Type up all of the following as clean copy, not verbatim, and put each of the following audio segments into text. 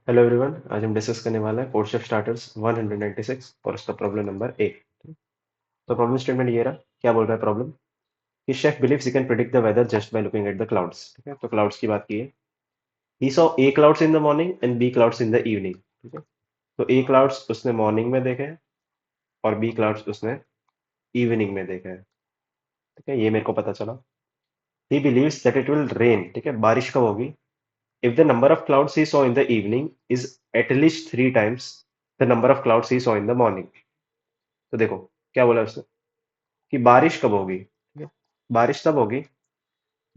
Hello everyone, आज हम discuss करने वाला है कोड शेफ स्टार्टर्स 196 और उसका प्रॉब्लम नंबर ए। तो प्रॉब्लम स्टेटमेंट ये रहा। क्या बोल रहा है प्रॉब्लम? कि chef believes he can predict the weather just by looking at the clouds. ठीक है, तो क्लाउड्स की बात की है। He saw A clouds in the morning and B clouds in the evening. ठीक है, तो ए क्लाउड्स उसने मॉर्निंग में देखे हैं और बी क्लाउड्स उसने इवनिंग में देखे हैं। ठीक है, ये मेरे को पता चला। He believes that it will rain. ठीक है, बारिश कब होगी? If the number of clouds he saw in the evening is at least 3 times the number of clouds he saw in the morning. तो देखो क्या बोला उसने कि बारिश कब होगी। ठीक है, बारिश तब होगी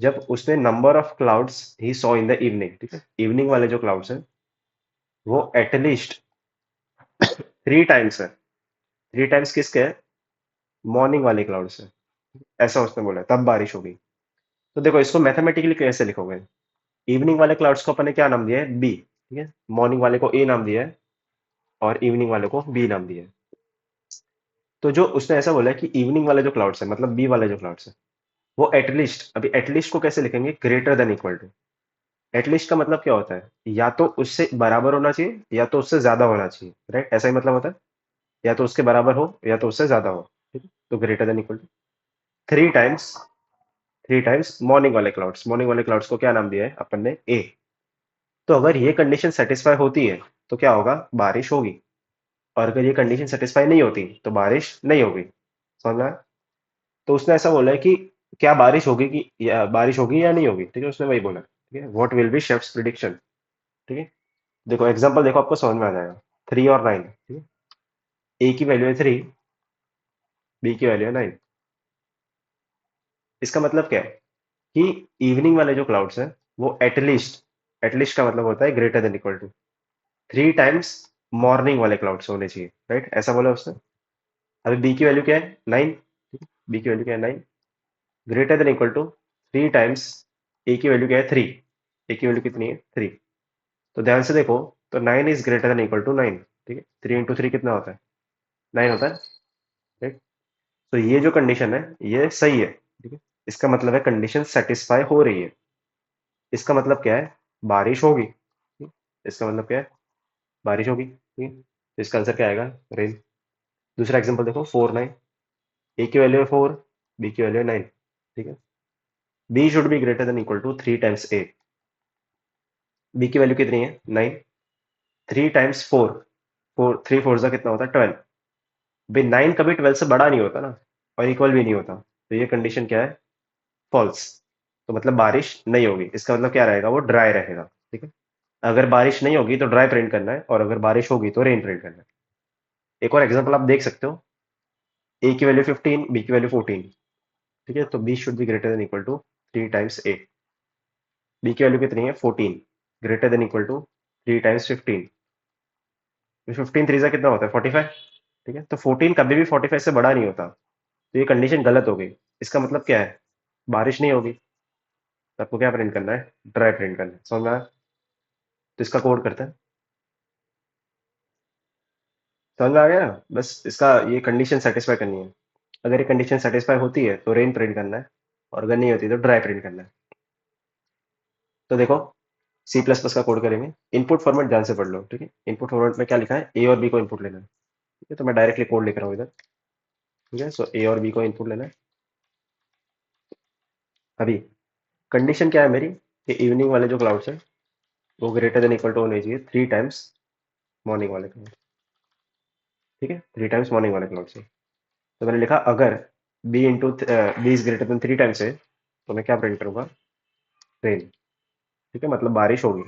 जब उसने number of clouds he saw in the evening. ठीक है, इवनिंग वाले जो क्लाउड्स हैं वो एटलीस्ट 3 times है। 3 times किसके है? मॉर्निंग वाले क्लाउड्स है। ऐसा उसने बोला है, तब बारिश होगी। तो देखो इसको मैथमेटिकली कैसे लिखोगे? इवनिंग वाले क्लाउड्स को अपन ने क्या नाम दिया है? बी। ठीक है, मॉर्निंग वाले को ए नाम दिया है और इवनिंग वाले को बी नाम दिया है। तो जो उसने ऐसा बोला है कि इवनिंग वाले जो क्लाउड्स है मतलब बी वाले जो क्लाउड्स है वो एटलीस्ट, अभी एटलीस्ट को कैसे लिखेंगे? Greater than equal to. At least का मतलब क्या होता है? या तो उससे बराबर होना चाहिए या तो उससे ज्यादा होना चाहिए, राइट? ऐसा ही मतलब होता है। या तो उसके बराबर हो या तो उससे ज्यादा हो। ठीक है, तो greater than equal to 3 times। 3 times morning वाले क्लाउड्स, मॉर्निंग वाले क्लाउड्स को क्या नाम दिया है अपन ने? ए। तो अगर ये कंडीशन सेटिस्फाई होती है तो क्या होगा? बारिश होगी। और अगर ये कंडीशन सेटिस्फाई नहीं होती तो बारिश नहीं होगी। समझ में आया? तो उसने ऐसा बोला है कि क्या बारिश होगी कि या बारिश होगी या नहीं होगी। ठीक है, उसने वही बोला। ठीक है, what will be chefs prediction. ठीक है, देखो एग्जांपल देखो, आपको समझ में आ जाएगा। 3 और 9। ठीक है, ए की वैल्यू है 3, बी की वैल्यू है 9। इसका मतलब क्या है कि इवनिंग वाले जो क्लाउड्स हैं वो एटलीस्ट, एटलीस्ट का मतलब होता है greater than equal to 3 times morning वाले क्लाउड्स होने चाहिए, राइट? ऐसा बोला उसने। अभी बी की वैल्यू क्या है? 9। बी की वैल्यू क्या है? 9। Greater than equal to 3 times A की वैल्यू क्या है? 3। ए की वैल्यू कितनी है? 3। तो ध्यान से देखो, तो 9 is greater than equal to 9। ठीक है, 3 into 3 कितना होता है? 9 होता है, राइट? तो ये जो कंडीशन है ये सही है। ठीक है, इसका मतलब है कंडीशन सेटिस्फाई हो रही है। इसका मतलब क्या है? बारिश होगी। ठीक है? इसका मतलब क्या है? बारिश होगी। ठीक है, तो इसका आंसर क्या आएगा? रेन। दूसरा एग्जांपल देखो, 4 9। ए की वैल्यू है 4, बी की वैल्यू है 9। ठीक है, B should be greater than equal to 3 times A. B की वैल्यू कितनी है? 9। 3 times 4, 3 4 जा कितना होता है? 12। भाई 9 कभी 12 से बड़ा नहीं होता ना, और इक्वल भी नहीं होता। तो ये कंडीशन क्या है? फॉल्स। तो मतलब बारिश नहीं होगी। इसका मतलब क्या रहेगा? वो ड्राई रहेगा। ठीक है, अगर बारिश नहीं होगी तो ड्राई प्रिंट करना है, और अगर बारिश होगी तो रेन प्रिंट करना है। एक और एग्जांपल आप देख सकते हो। ए की वैल्यू 15, बी की वैल्यू 14। ठीक है, तो B should be greater than equal to 3 times A. B की वैल्यू कितनी है? 14, greater than equal to 3 times 15। 15 3 कितना होता है? 45। ठीक है, तो 14 कभी भी 45 से बड़ा नहीं होता। तो ये कंडीशन गलत हो गई। इसका मतलब क्या है? बारिश नहीं होगी। तो आपको क्या प्रिंट करना है? ड्राई प्रिंट करना है। समझ में आया? तो इसका कोड करते हैं। समझ में आ गया? बस इसका ये कंडीशन सेटिस्फाई करनी है। अगर ये कंडीशन सेटिस्फाई होती है तो रेन प्रिंट करना है, और अगर नहीं होती तो ड्राई प्रिंट करना है। तो देखो, सी प्लस प्लस का कोड करेंगे। इनपुट फॉर्मेट ध्यान से पढ़ लो। ठीक है, इनपुट फॉर्मेट में क्या लिखा है? ए और बी को इनपुट लेना है। ठीक है, तो मैं डायरेक्टली कोड लिख रहा हूँ इधर। ठीक है, सो ए और बी को इनपुट लेना है। अभी कंडीशन क्या है मेरी? कि इवनिंग वाले जो क्लाउड्स है वो ग्रेटर देन इक्वल टू होने चाहिए 3 times मॉर्निंग वाले क्लाउड। ठीक है, 3 times मॉर्निंग वाले क्लाउड से। तो मैंने लिखा अगर B is greater than 3 times है तो मैं क्या प्रिंट करूंगा? रेन। ठीक है, मतलब बारिश होगी।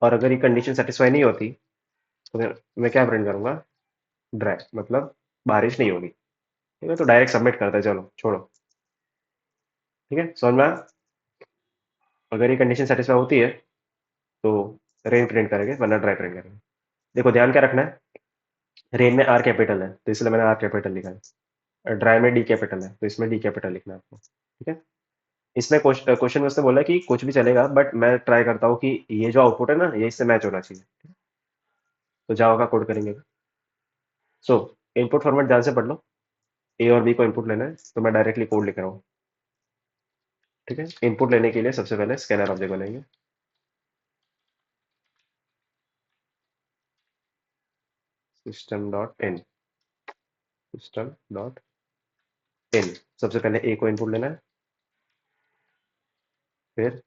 और अगर ये कंडीशन सेटिस्फाई नहीं होती तो मैं क्या प्रिंट करूंगा? ड्राई, मतलब बारिश नहीं होगी। ठीक है, तो डायरेक्ट सबमिट करते हैं, चलो छोड़ो। ठीक है, समझ में आया? अगर ये कंडीशन सेटिस्फाई होती है तो रेन प्रिंट करेंगे, वरना ड्राई प्रिंट करेंगे। देखो ध्यान क्या रखना है, रेन में आर कैपिटल है तो इसलिए मैंने आर कैपिटल लिखा है। ड्राई में डी कैपिटल है तो इसमें डी कैपिटल लिखना है आपको। ठीक है, इसमें क्वेश्चन में उसने बोला कि कुछ भी चलेगा, बट मैं ट्राई करता हूँ कि ये जो आउटपुट है ना ये इससे मैच होना चाहिए। तो जावा का कोड करेंगे। सो इनपुट फॉर्मेट ध्यान से पढ़ लो। ए और बी को इनपुट लेना है, तो मैं डायरेक्टली कोड लिख रहा हूँ। ठीक है, इनपुट लेने के लिए सबसे पहले स्कैनर ऑब्जेक्ट बनाएंगे। system.in system.in सबसे पहले a को इनपुट लेना है, फिर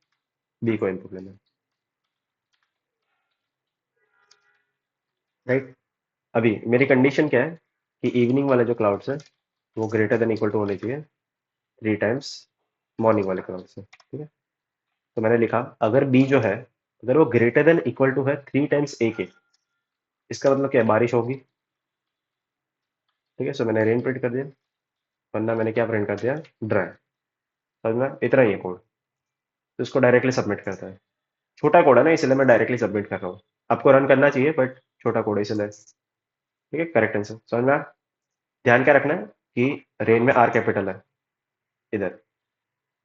b को इनपुट लेना है, राइट। अभी मेरी कंडीशन क्या है कि इवनिंग वाले जो क्लाउड्स है वो ग्रेटर देन इक्वल टू होने चाहिए 3 टाइम्स मॉर्निंग वाले क्लाउड से, ठीक है। तो मैंने लिखा अगर b जो है अगर वो ग्रेटर देन इक्वल टू है 3 टाइम्स a के, इसका मतलब क्या है, बारिश होगी, ठीक है। सो मैंने रेन प्रिंट कर दिया, वरना मैंने क्या प्रिंट कर दिया, ड्राई। समझ में, इतना ही है कोड। तो इसको डायरेक्टली सबमिट करता है। छोटा कोड है ना, इसलिए मैं डायरेक्टली सबमिट कर रहा हूँ। आपको रन करना चाहिए बट छोटा कोड है इसलिए, ठीक है। करेक्ट आंसर समझ में आया? ध्यान क्या रखना है कि रेन में आर कैपिटल है, इधर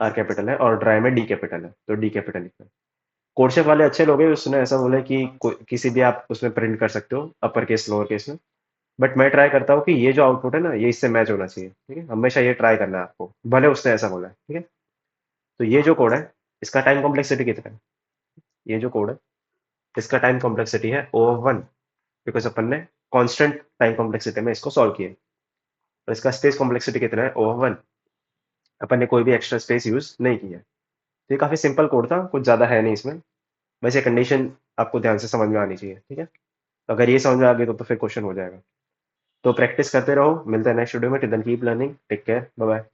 आर कैपिटल है, और ड्राई में डी कैपिटल है, तो डी कैपिटल लिखना है। कोडशेफ वाले अच्छे लोग हैं, उसने ऐसा बोला कि किसी भी आप उसमें प्रिंट कर सकते हो, अपर केस लोअर केस में। बट मैं ट्राई करता हूँ कि ये जो आउटपुट है ना, ये इससे मैच होना चाहिए, ठीक है। हमेशा ये ट्राई करना है आपको, भले उसने ऐसा बोला है, ठीक है। तो ये जो कोड है, इसका टाइम कॉम्प्लेक्सिटी कितना है, ये जो कोड है इसका टाइम कॉम्प्लेक्सिटी है O1, बिकॉज अपन ने कांस्टेंट टाइम कॉम्प्लेक्सिटी में इसको सॉल्व किया। और इसका स्पेस कॉम्प्लेक्सिटी कितना है, O1। अपन ने कोई भी एक्स्ट्रा स्पेस यूज नहीं किया। तो ये काफी सिंपल कोड था, कुछ ज्यादा है नहीं इसमें। वैसे कंडीशन आपको ध्यान से समझ में आनी चाहिए, ठीक है। अगर ये समझ में आ गई तो फिर क्वेश्चन हो जाएगा। तो प्रैक्टिस करते रहो, मिलते हैं नेक्स्ट वीडियो में। Till then keep learning, take care, bye bye.